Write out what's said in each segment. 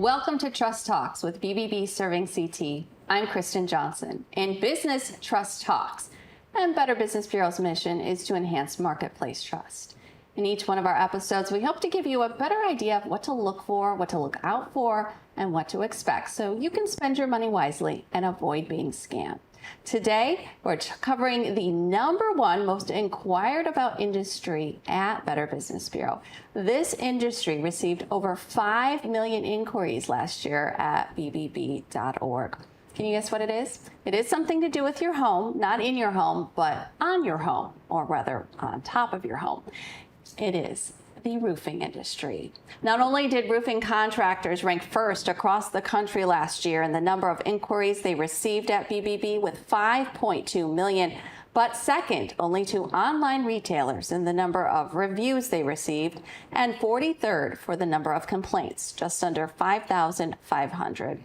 Welcome to Trust Talks with BBB Serving CT. I'm Kristen Johnson. In Business Trust Talks, and Better Business Bureau's mission is to enhance marketplace trust. In each one of our episodes, we hope to give you a better idea of what to look for, what to look out for, and what to expect so you can spend your money wisely and avoid being scammed. Today, we're covering the #1 most inquired about industry at Better Business Bureau. This industry received over 5 million inquiries last year at bbb.org. Can you guess what it is? It is something to do with your home, not in your home, but on your home, or rather on top of your home. It is the roofing industry. Not only did roofing contractors rank first across the country last year in the number of inquiries they received at BBB with 5.2 million, but second only to online retailers in the number of reviews they received, and 43rd for the number of complaints, just under 5,500.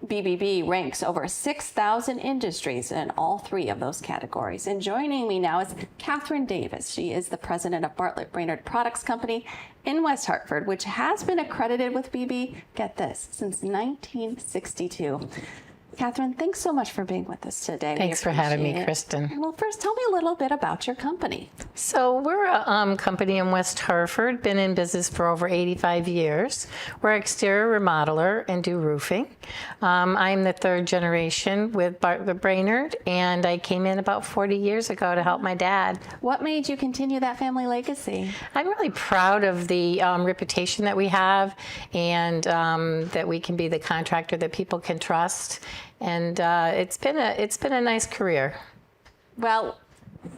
BBB ranks over 6,000 industries in all three of those categories. And joining me now is Catherine Davis. She is the president of Bartlett Brainerd Products Company in West Hartford, which has been accredited with BB, get this, since 1962. Catherine, thanks so much for being with us today. Thanks for having me, Kristen. Well, first, tell me a little bit about your company. So we're a company in West Hartford, been in business for over 85 years. We're an exterior remodeler and do roofing. I'm the third generation with Bartlett Brainerd, and I came in about 40 years ago to help my dad. What made you continue that family legacy? I'm really proud of the reputation that we have, and that we can be the contractor that people can trust. And it's been a nice career. Well,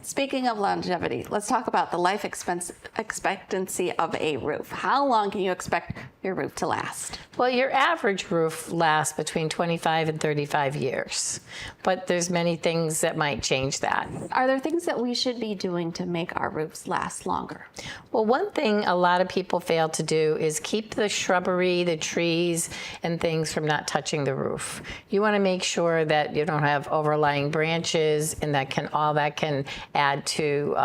speaking of longevity, let's talk about the life expectancy of a roof. How long can you expect your roof to last? Well, your average roof lasts between 25 and 35 years, but there's many things that might change that. Are there things that we should be doing to make our roofs last longer? Well, one thing a lot of people fail to do is keep the shrubbery, the trees, and things from not touching the roof. You want to make sure that you don't have overlying branches, and that can add to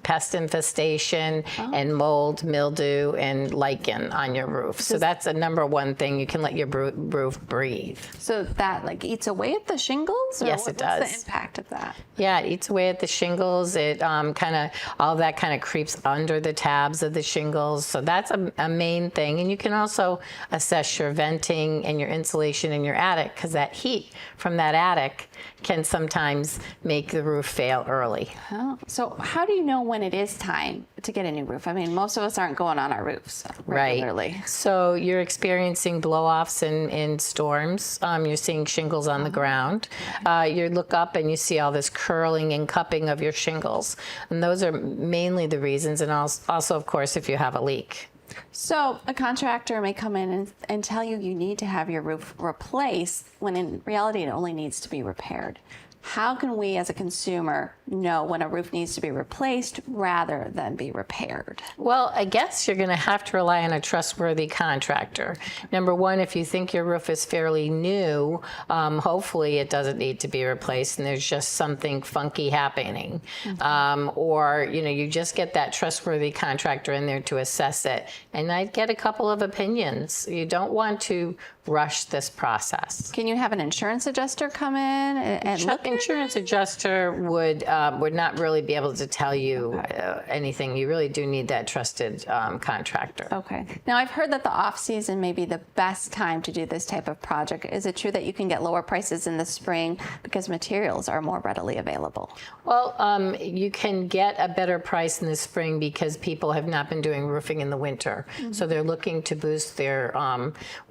pest infestation and mold, mildew, and lichen on your roof. So that's a #1 thing. You can let your roof breathe. So that eats away at the shingles? Or Yes, it does. What's the impact of that? Yeah, it eats away at the shingles. It all that kind of creeps under the tabs of the shingles. So that's a main thing. And you can also assess your venting and your insulation in your attic, because that heat from that attic can sometimes make the roof fail early. Oh, so how do you know when it is time to get a new roof? I mean, most of us aren't going on our roofs regularly. Right. So you're experiencing blow-offs in storms. You're seeing shingles on the ground. You look up and you see all this curling and cupping of your shingles. And those are mainly the reasons. And also, of course, if you have a leak. So a contractor may come in and tell you need to have your roof replaced when in reality it only needs to be repaired. How can we as a consumer know when a roof needs to be replaced rather than be repaired? Well, I guess you're going to have to rely on a trustworthy contractor. #1, if you think your roof is fairly new, hopefully it doesn't need to be replaced and there's just something funky happening. Or, you just get that trustworthy contractor in there to assess it. And I'd get a couple of opinions. You don't want to rush this process. Can you have an insurance adjuster come in and look at it? Insurance adjuster would not really be able to tell you anything. You really do need that trusted contractor. Okay. Now, I've heard that the off-season may be the best time to do this type of project. Is it true that you can get lower prices in the spring because materials are more readily available? Well, you can get a better price in the spring because people have not been doing roofing in the winter. So they're looking to boost their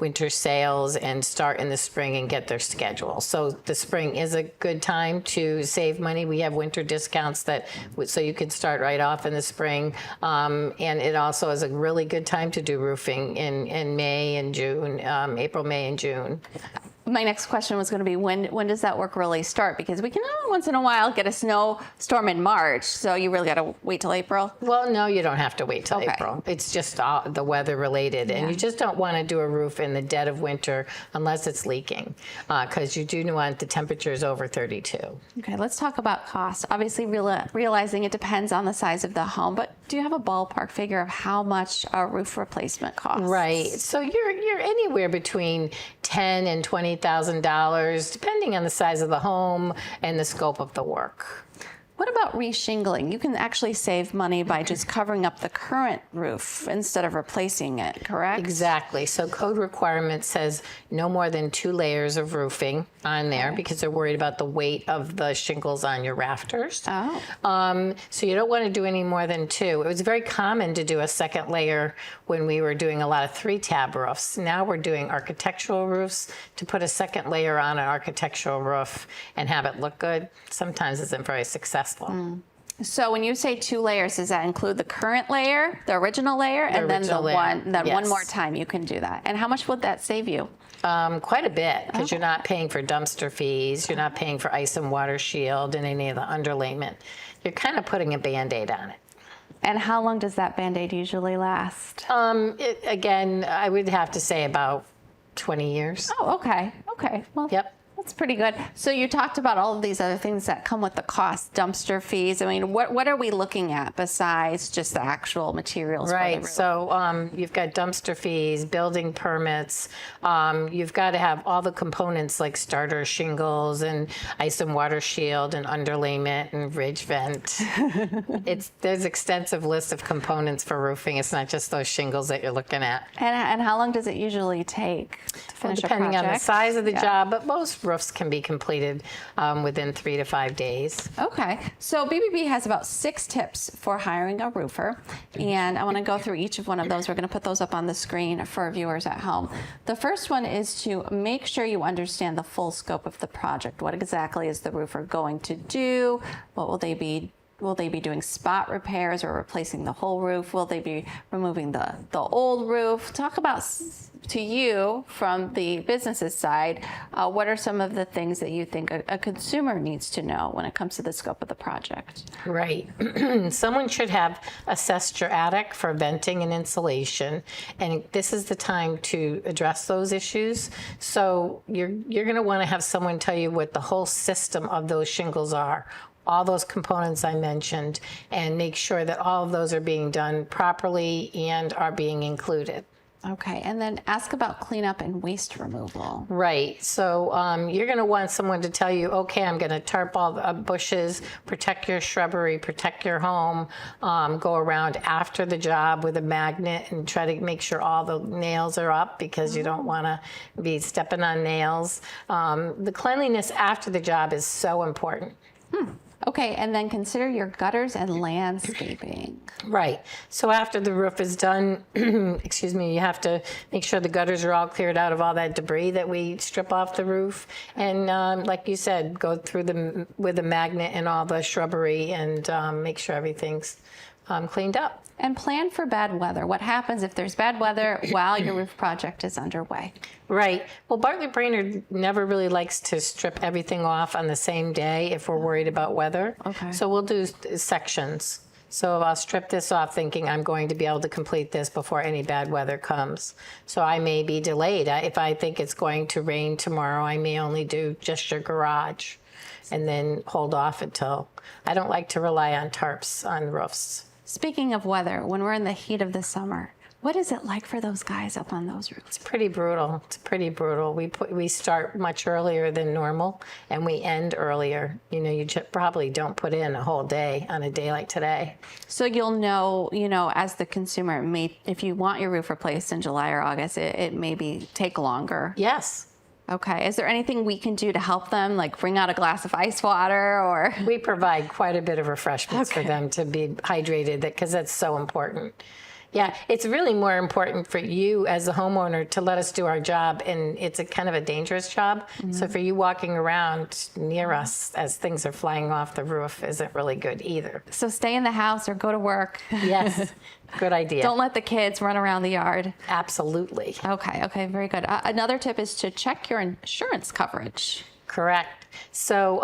winter sales and start in the spring and get their schedule. So the spring is a good time to save money. We have winter discounts so you can start right off in the spring. And it also is a really good time to do roofing in May and June, April, May, and June. My next question was going to be, when does that work really start? Because we can once in a while get a snowstorm in March, so you really got to wait till April? Well, no, you don't have to wait till April. It's just the weather related. And you just don't want to do a roof in the dead of winter unless it's leaking, because you do want the temperatures over 32. Okay, let's talk about cost. Obviously, realizing it depends on the size of the home, but Do you have a ballpark figure of how much a roof replacement costs? Right. So you're anywhere between $10,000 and $20,000, depending on the size of the home and the scope of the work. What about reshingling? You can actually save money by just covering up the current roof instead of replacing it, correct? Exactly. So code requirement says no more than 2 layers of roofing on there because they're worried about the weight of the shingles on your rafters. Oh. So you don't want to do any more than 2. It was very common to do a second layer when we were doing a lot of 3-tab roofs. Now we're doing architectural roofs. To put a second layer on an architectural roof and have it look good, sometimes isn't very successful. So when you say 2 layers, does that include the current layer, the original layer, and then the one more time you can do that? And how much would that save you? Quite a bit, because you're not paying for dumpster fees, you're not paying for ice and water shield and any of the underlayment. You're kind of putting a Band-Aid on it. And how long does that Band-Aid usually last? Again, I would have to say about 20 years. Oh, okay. Okay. Well, Yep. that's pretty good. So you talked about all of these other things that come with the cost, dumpster fees. I mean, what are we looking at besides just the actual materials? For the Right. roof? So you've got dumpster fees, building permits. You've got to have all the components like starter shingles and ice and water shield and underlayment and ridge vent. There's extensive list of components for roofing. It's not just those shingles that you're looking at. And how long does it usually take to finish Depending a project? on the size of the job, but most roofs can be completed within 3 to 5 days. Okay, so BBB has about 6 tips for hiring a roofer, and I want to go through each of one of those. We're going to put those up on the screen for viewers at home. The first one is to make sure you understand the full scope of the project. What exactly is the roofer going to do? What will they be? Will they be doing spot repairs or replacing the whole roof? Will they be removing the old roof? Talk about, to you, from the business's side, what are some of the things that you think a consumer needs to know when it comes to the scope of the project? Right. Someone should have assessed your attic for venting and insulation, and this is the time to address those issues. So you're going to want to have someone tell you what the whole system of those shingles are, all those components I mentioned, and make sure that all of those are being done properly and are being included. Okay, and then ask about cleanup and waste removal. Right. So you're going to want someone to tell you, okay, I'm going to tarp all the bushes, protect your shrubbery, protect your home, go around after the job with a magnet and try to make sure all the nails are up because you don't want to be stepping on nails. The cleanliness after the job is so important. Okay, and then consider your gutters and landscaping. Right. So after the roof is done, excuse me, you have to make sure the gutters are all cleared out of all that debris that we strip off the roof. And like you said, go through them with a magnet and all the shrubbery and make sure everything's cleaned up. And plan for bad weather. What happens if there's bad weather while your roof project is underway? Right. Well, Bartlett Brainerd never really likes to strip everything off on the same day if we're worried about weather. Okay. So we'll do sections. So I'll strip this off thinking I'm going to be able to complete this before any bad weather comes. So I may be delayed. If I think it's going to rain tomorrow, I may only do just your garage and then hold off until. I don't like to rely on tarps on roofs. Speaking of weather, when we're in the heat of the summer, what is it like for those guys up on those roofs? It's pretty brutal. It's pretty brutal. We start much earlier than normal, and we end earlier. You know, you probably don't put in a whole day on a day like today. So you'll know, as the consumer, if you want your roof replaced in July or August, it may take longer. Yes. Okay. Is there anything we can do to help them, like bring out a glass of ice water or? We provide quite a bit of refreshments for them to be hydrated because that's so important. Yeah, it's really more important for you as a homeowner to let us do our job, and it's a kind of a dangerous job. Mm-hmm. So for you walking around near us as things are flying off the roof isn't really good either. So stay in the house or go to work. Yes, good idea. Don't let the kids run around the yard. Absolutely. Okay, very good. Another tip is to check your insurance coverage. Correct. So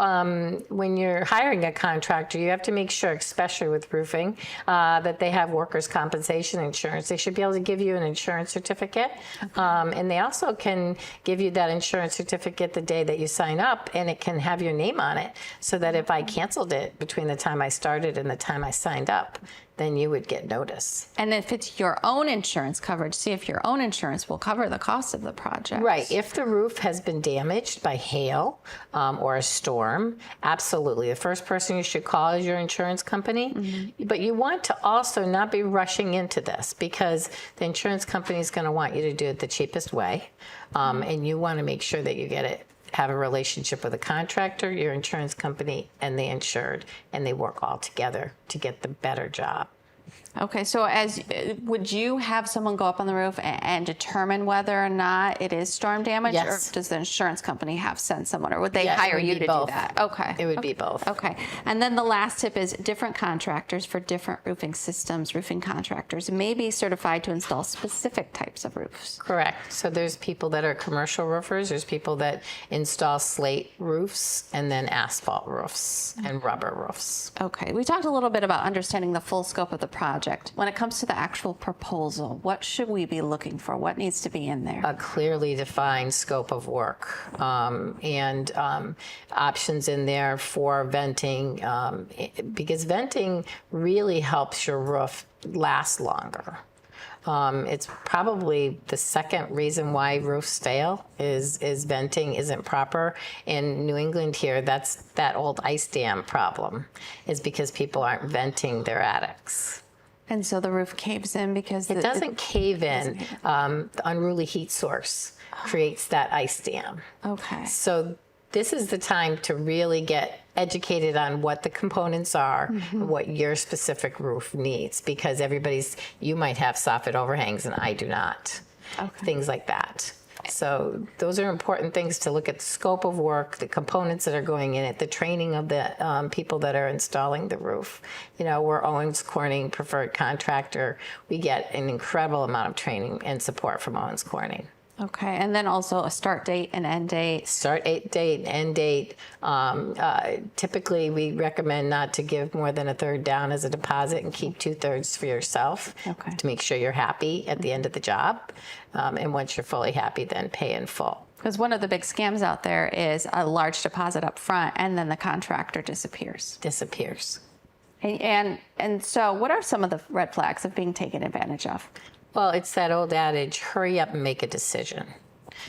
when you're hiring a contractor, you have to make sure, especially with roofing, that they have workers' compensation insurance. They should be able to give you an insurance certificate. Okay. And they also can give you that insurance certificate the day that you sign up, and it can have your name on it so that if I canceled it between the time I started and the time I signed up, then you would get notice. And if it's your own insurance coverage, see if your own insurance will cover the cost of the project. Right. If the roof has been damaged by hail or a storm, absolutely. The first person you should call is your insurance company. But you want to also not be rushing into this, because the insurance company is going to want you to do it the cheapest way. And you want to make sure that you have a relationship with a contractor, your insurance company, and the insured, and they work all together to get the better job. Okay, so would you have someone go up on the roof and determine whether or not it is storm damage? Yes. Or does the insurance company have send someone, or would they Yeah, it hire would you be to both. do that? Okay. It would be both. Okay. And then the last tip is different contractors for different roofing systems, roofing contractors may be certified to install specific types of roofs. Correct. So there's people that are commercial roofers, there's people that install slate roofs, and then asphalt roofs and rubber roofs. Okay. We talked a little bit about understanding the full scope of the project. When it comes to the actual proposal, what should we be looking for? What needs to be in there? A clearly defined scope of work and options in there for venting, because venting really helps your roof last longer. It's probably the second reason why roofs fail is venting isn't proper. In New England here, that's that old ice dam problem, is because people aren't venting their attics. And so the roof caves in because It doesn't cave in. The unruly heat source creates that ice dam. Okay. So this is the time to really get educated on what the components are, what your specific roof needs, because you might have soffit overhangs and I do not. Okay. Things like that. So those are important things to look at: the scope of work, the components that are going in it, the training of the people that are installing the roof. You know, we're Owens Corning preferred contractor. We get an incredible amount of training and support from Owens Corning. Okay, and then also a start date and end date. Start date, end date. Typically, we recommend not to give more than a third down as a deposit and keep 2/3 for yourself Okay. to make sure you're happy at the end of the job. And once you're fully happy, then pay in full. Because one of the big scams out there is a large deposit up front and then the contractor disappears. Disappears. And so what are some of the red flags of being taken advantage of? Well, it's that old adage, hurry up and make a decision.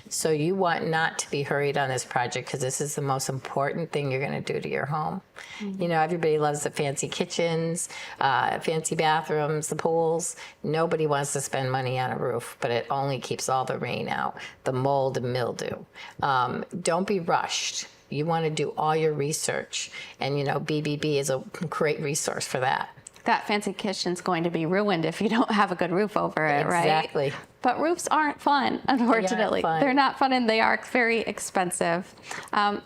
So you want not to be hurried on this project, because this is the most important thing you're going to do to your home. You know, everybody loves the fancy kitchens, fancy bathrooms, the pools. Nobody wants to spend money on a roof, but it only keeps all the rain out, the mold and mildew. Don't be rushed. You want to do all your research. And, you know, BBB is a great resource for that. That fancy kitchen's going to be ruined if you don't have a good roof over it, right? Exactly. But roofs aren't fun, unfortunately. fun. They're not fun, and they are very expensive.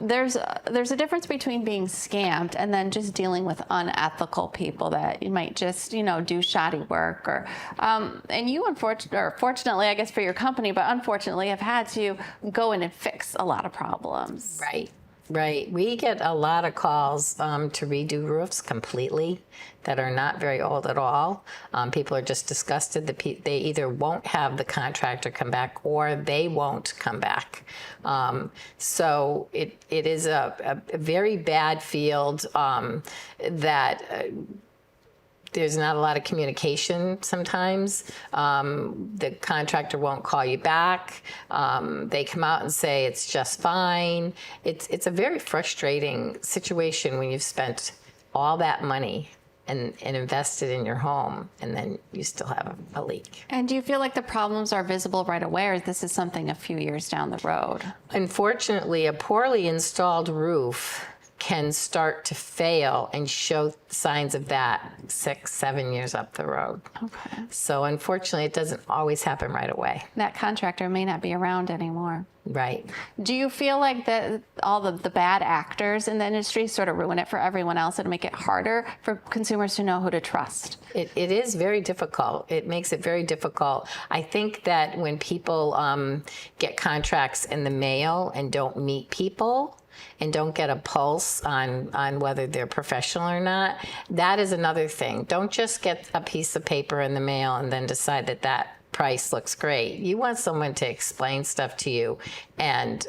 There's a difference between being scammed and then just dealing with unethical people that you might just, do shoddy work. And you, fortunately, I guess for your company, but unfortunately have had to go in and fix a lot of problems. Right. Right. We get a lot of calls to redo roofs completely that are not very old at all. People are just disgusted that they either won't have the contractor come back or they won't come back. So it is a very bad field that there's not a lot of communication sometimes. The contractor won't call you back. They come out and say it's just fine. It's a very frustrating situation when you've spent all that money and invested in your home, and then you still have a leak. And do you feel like the problems are visible right away, or this is something a few years down the road? Unfortunately, a poorly installed roof can start to fail and show signs of that 6-7 years up the road. Okay. So unfortunately, it doesn't always happen right away. That contractor may not be around anymore. Right. Do you feel like that all the bad actors in the industry sort of ruin it for everyone else and make it harder for consumers to know who to trust? It is very difficult. It makes it very difficult. I think that when people get contracts in the mail and don't meet people and don't get a pulse on whether they're professional or not, that is another thing. Don't just get a piece of paper in the mail and then decide that price looks great. You want someone to explain stuff to you and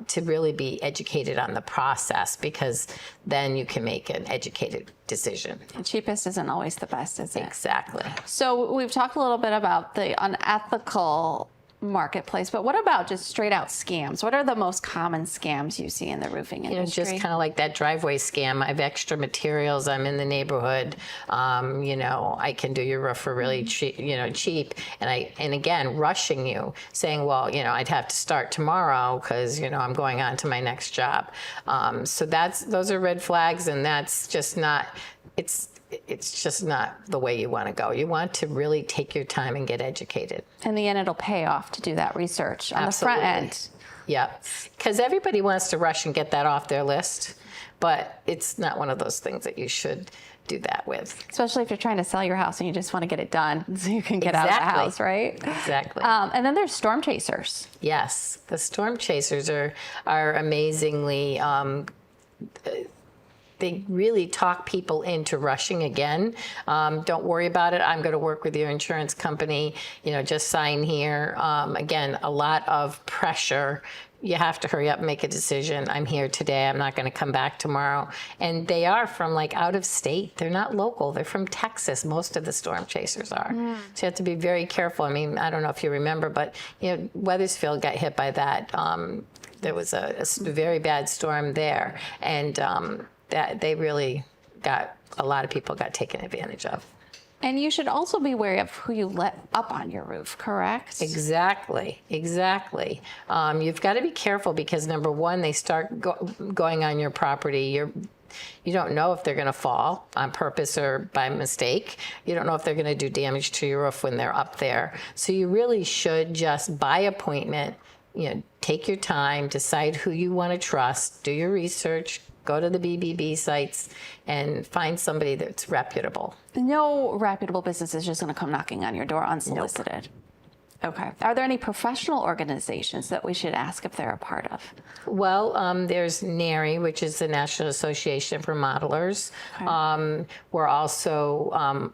to really be educated on the process, because then you can make an educated decision. The cheapest isn't always the best, is it? Exactly. So we've talked a little bit about the unethical marketplace, but what about just straight out scams? What are the most common scams you see in the roofing industry? Just kind of like that driveway scam. I have extra materials. I'm in the neighborhood. I can do your roof for really cheap. And again, rushing you, saying, well, I'd have to start tomorrow because I'm going on to my next job. So those are red flags, and that's just not. It's just not the way you want to go. You want to really take your time and get educated. In the end, it'll pay off to do that research on Absolutely. the front end. Yep. Because everybody wants to rush and get that off their list, but it's not one of those things that you should do that with. Especially if you're trying to sell your house and you just want to get it done so you can get out of the house, right? Exactly. And then there's storm chasers. Yes. The storm chasers are amazingly... they really talk people into rushing again. Don't worry about it. I'm going to work with your insurance company. Just sign here. Again, a lot of pressure. You have to hurry up and make a decision. I'm here today. I'm not going to come back tomorrow. And they are from out of state. They're not local. They're from Texas. Most of the storm chasers are. So you have to be very careful. I mean, I don't know if you remember, but Weathersfield got hit by that. There was a very bad storm there, and that they really a lot of people got taken advantage of. And you should also be wary of who you let up on your roof, correct? Exactly. You've got to be careful because, number one, they start going on your property. You don't know if they're going to fall on purpose or by mistake. You don't know if they're going to do damage to your roof when they're up there. So you really should just, by appointment, take your time, decide who you want to trust, do your research, go to the BBB sites, and find somebody that's reputable. No reputable business is just going to come knocking on your door unsolicited. Nope. Okay. Are there any professional organizations that we should ask if they're a part of? Well, there's NARI, which is the National Association for Modelers. Okay. We're also...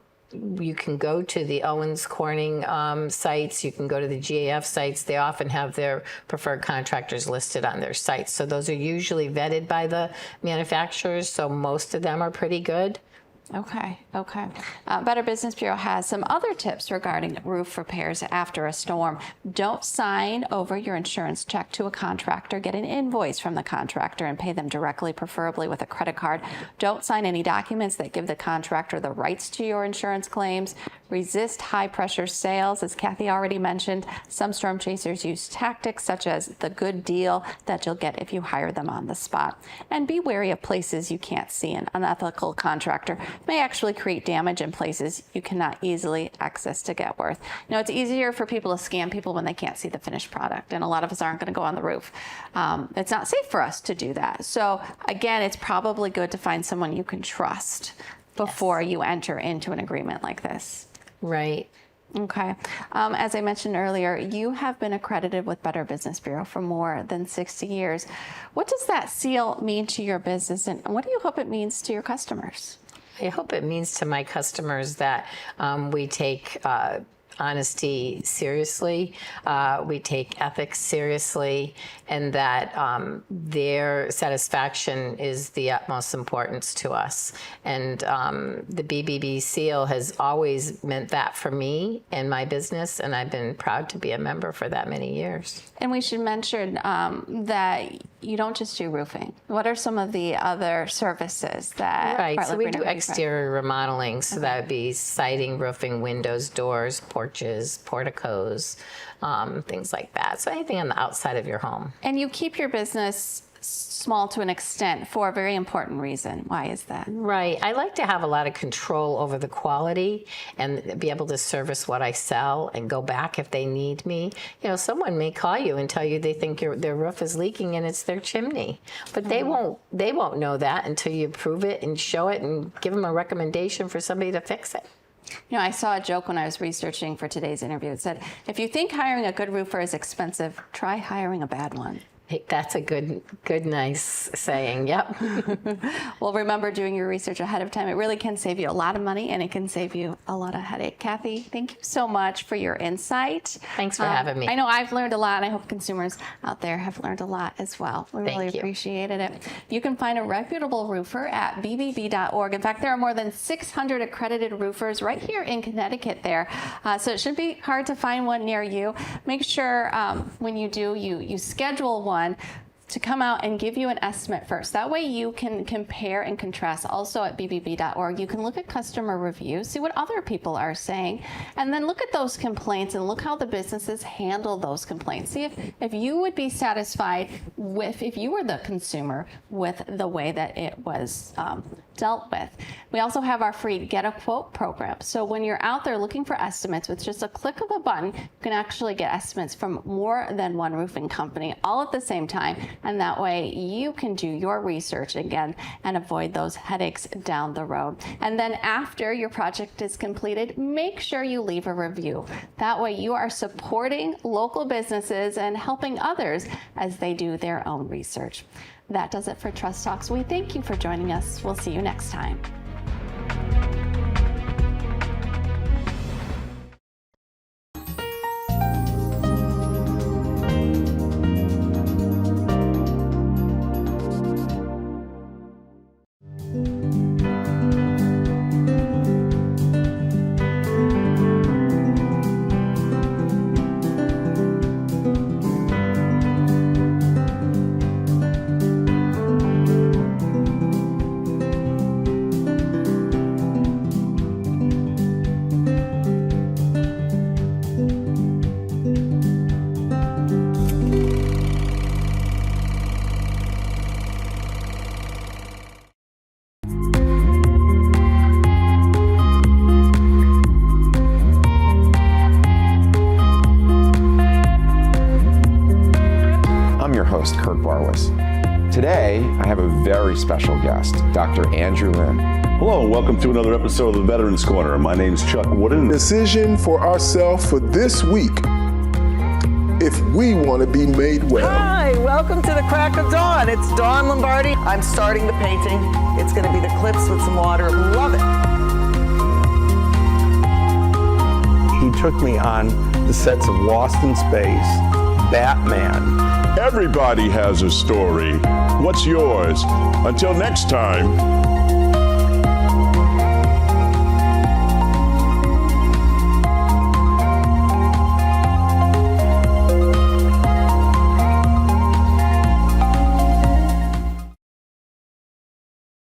you can go to the Owens Corning sites. You can go to the GAF sites. They often have their preferred contractors listed on their sites. So those are usually vetted by the manufacturers. So most of them are pretty good. Okay. Better Business Bureau has some other tips regarding roof repairs after a storm. Don't sign over your insurance check to a contractor. Get an invoice from the contractor and pay them directly, preferably with a credit card. Don't sign any documents that give the contractor the rights to your insurance claims. Resist high-pressure sales. As Kathy already mentioned, some storm chasers use tactics such as the good deal that you'll get if you hire them on the spot. And be wary of places you can't see. An unethical contractor may actually create damage in places you cannot easily access to get worth. It's easier for people to scam people when they can't see the finished product, and a lot of us aren't going to go on the roof. It's not safe for us to do that. So again, it's probably good to find someone you can trust before you enter into an agreement like this. Right. Okay. As I mentioned earlier, you have been accredited with Better Business Bureau for more than 60 years. What does that seal mean to your business, and what do you hope it means to your customers? I hope it means to my customers that we take honesty seriously, we take ethics seriously, and that their satisfaction is the utmost importance to us. And the BBB seal has always meant that for me and my business, and I've been proud to be a member for that many years. And we should mention that you don't just do roofing. What are some of the other services that... Right, so we do exterior remodeling, so that would be siding, roofing, windows, doors, porches, porticos, things like that. So anything on the outside of your home. And you keep your business small to an extent for a very important reason. Why is that? Right. I like to have a lot of control over the quality and be able to service what I sell and go back if they need me. Someone may call you and tell you they think their roof is leaking and it's their chimney, but they won't know that until you prove it and show it and give them a recommendation for somebody to fix it. I saw a joke when I was researching for today's interview. It said, if you think hiring a good roofer is expensive, try hiring a bad one. That's a good, nice saying. Yep. Well, remember doing your research ahead of time. It really can save you a lot of money, and it can save you a lot of headache. Kathy, thank you so much for your insight. Thanks for having me. I know I've learned a lot, and I hope consumers out there have learned a lot as well. We really appreciated it. You can find a reputable roofer at bbb.org. In fact, there are more than 600 accredited roofers right here in Connecticut there. So it shouldn't be hard to find one near you. Make sure when you do, you schedule one to come out and give you an estimate first. That way you can compare and contrast. Also at bbb.org, you can look at customer reviews, see what other people are saying, and then look at those complaints and look how the businesses handle those complaints. See if you would be satisfied with, if you were the consumer, with the way that it was dealt with. We also have our free Get a Quote program. So when you're out there looking for estimates, with just a click of a button, you can actually get estimates from more than one roofing company all at the same time. And that way you can do your research again and avoid those headaches down the road. And then after your project is completed, make sure you leave a review. That way you are supporting local businesses and helping others as they do their own research. That does it for Trust Talks. We thank you for joining us. We'll see you next time. Today, I have a very special guest, Dr. Andrew Lin. Hello, and welcome to another episode of the Veterans Corner. My name is Chuck Wooden. Decision for ourselves for this week, if we want to be made well. Hi, welcome to the crack of dawn. It's Dawn Lombardi. I'm starting the painting. It's going to be the clips with some water. Love it. He took me on the sets of Lost in Space, Batman. Everybody has a story. What's yours? Until next time.